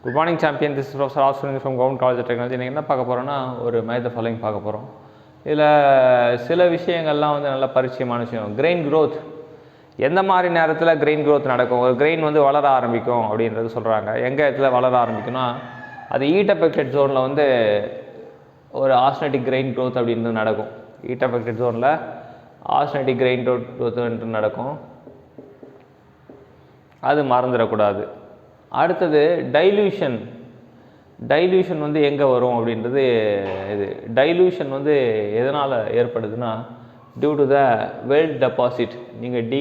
Good morning champion, this is Professor Austin from Government College of Technology. என்ன பார்க்க போகிறோன்னா ஒரு மேத் ஃபாலோயிங் பார்க்க போகிறோம். இதில் சில விஷயங்கள்லாம் வந்து நல்லா பரிச்சயமான விஷயம். கிரெயின் க்ரோத் எந்த மாதிரி நேரத்தில் கிரெயின் க்ரோத் நடக்கும், ஒரு கிரெயின் வந்து வளர ஆரம்பிக்கும் அப்படின்றது சொல்கிறாங்க. எங்கே இடத்துல வளர ஆரம்பிக்கும்னா அது ஹீட் அஃபெக்டட் ஜோனில் வந்து ஒரு ஆஸ்டெனிட்டிக் கிரெயின் க்ரோத் அப்படின்றது நடக்கும். ஹீட் அஃபெக்டட் ஜோனில் ஆஸ்டெனிட்டிக் கிரெயின் க்ரோத் நடக்கும், அது மறந்துடக்கூடாது. அடுத்தது டைல்யூஷன் வந்து எங்கே வரும் அப்படின்றது இது. டைல்யூஷன் வந்து எதனால் ஏற்படுதுன்னா due to the weld deposit. நீங்கள் டி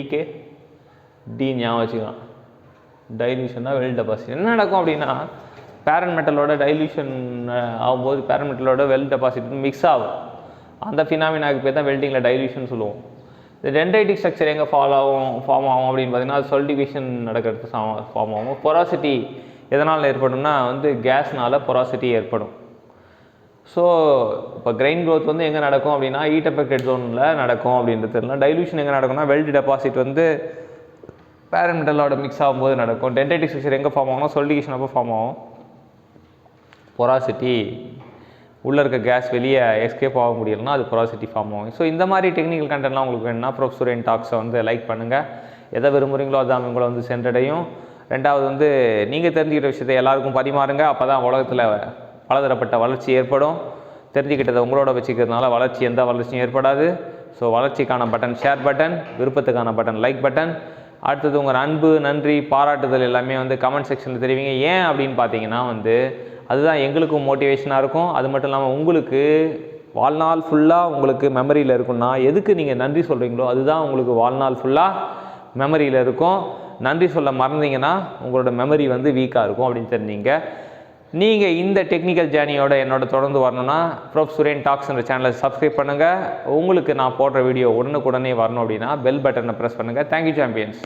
ஞாபகம் வச்சுக்கலாம். டைல்யூஷன்னா வெல்ட் டெபாசிட். என்ன நடக்கும் அப்படின்னா பேரண்ட் மெட்டலோட டைல்யூஷன் ஆகும்போது பேரண்ட் மெட்டலோட வெல்ட் டெபாசிட் மிக்ஸ் ஆகும். அந்த ஃபினாமினாக்கு பேர் தான் வெல்டிங்கில் டைல்யூஷன் சொல்லுவோம். இந்த டென்ட்ரைட்டிக் ஸ்ட்ரக்சர் எங்கே ஃபார்ம் ஆகும் அப்படின்னு பார்த்தீங்கன்னா அது சொலிடிஃபிகேஷன் நடக்கிறது ஃபார்ம் ஆகும். பொராசிட்டி எதனால் ஏற்படும்னா வந்து கேஸ்னால் பொராசிட்டி ஏற்படும். ஸோ இப்போ கிரெயின் க்ரோத் வந்து எங்கே நடக்கும் அப்படின்னா ஹீட் அஃபெக்டட் ஜோனில் நடக்கும் அப்படின்றது தெரியல. டைல்யூஷன் எங்கே நடக்கும்னா வெல்ட் டெபாசிட் வந்து பேரண்ட் மெட்டலோட மிக்ஸ் ஆகும்போது நடக்கும். டென்ட்ரைட்டிக் ஸ்ட்ரக்சர் எங்கே ஃபார்ம் ஆகும்னா சொலிடிஃபிகேஷன் அப்போ ஃபார்ம் ஆகும். பொராசிட்டி உள்ளே இருக்க கேஸ் வெளியே எஸ்கேப் ஆக முடியலன்னா அது பொராசிட்டி ஃபார்ம் ஆகும். ஸோ இந்த மாதிரி டெக்னிக்கல் கண்டென்ட்லாம் உங்களுக்கு வேணும்னா ப்ரொஃபஸர் டாக்ஸை வந்து லைக் பண்ணுங்கள். எதை விரும்புகிறீங்களோ அதான் உங்களை வந்து சென்றடையும். ரெண்டாவது வந்து நீங்கள் தெரிஞ்சுக்கிட்ட விஷயத்தை எல்லாருக்கும் பரிமாறுங்க. அப்போ தான் உலகத்தில் பலதரப்பட்ட வளர்ச்சி ஏற்படும். தெரிஞ்சுக்கிட்டதை உங்களோட வச்சுக்கிறதுனால எந்த வளர்ச்சியும் ஏற்படாது. ஸோ வளர்ச்சிக்கான பட்டன் ஷேர் பட்டன், விருப்பத்துக்கான பட்டன் லைக் பட்டன். அடுத்தது உங்கள் அன்பு, நன்றி, பாராட்டுதல் எல்லாமே வந்து கமெண்ட் செக்ஷனில் தெரிவிங்க. ஏன் அப்படின்னு பார்த்தீங்கன்னா வந்து அதுதான் எங்களுக்கும் மோட்டிவேஷனாக இருக்கும். அது மட்டும் இல்லாமல் உங்களுக்கு வாழ்நாள் ஃபுல்லாக உங்களுக்கு மெமரியில் இருக்குன்னா எதுக்கு நீங்கள் நன்றி சொல்கிறீங்களோ அதுதான் உங்களுக்கு வாழ்நாள் ஃபுல்லாக மெமரியில் இருக்கும். நன்றி சொல்ல மறந்தீங்கன்னா உங்களோட மெமரி வந்து வீக்காக இருக்கும் அப்படின்னு தெரிஞ்சிங்க. நீங்கள் இந்த டெக்னிக்கல் ஜேர்னியோட என்னோட தொடர்ந்து வரணும்னா ப்ரொஃபஸர் டாக்ஸ் என்ற சேனலை சப்ஸ்கிரைப் பண்ணுங்கள். உங்களுக்கு நான் போடுற வீடியோ உடனுக்குடனே வரணும் அப்படின்னா பெல் பட்டனை ப்ரெஸ் பண்ணுங்கள். Thank you champions.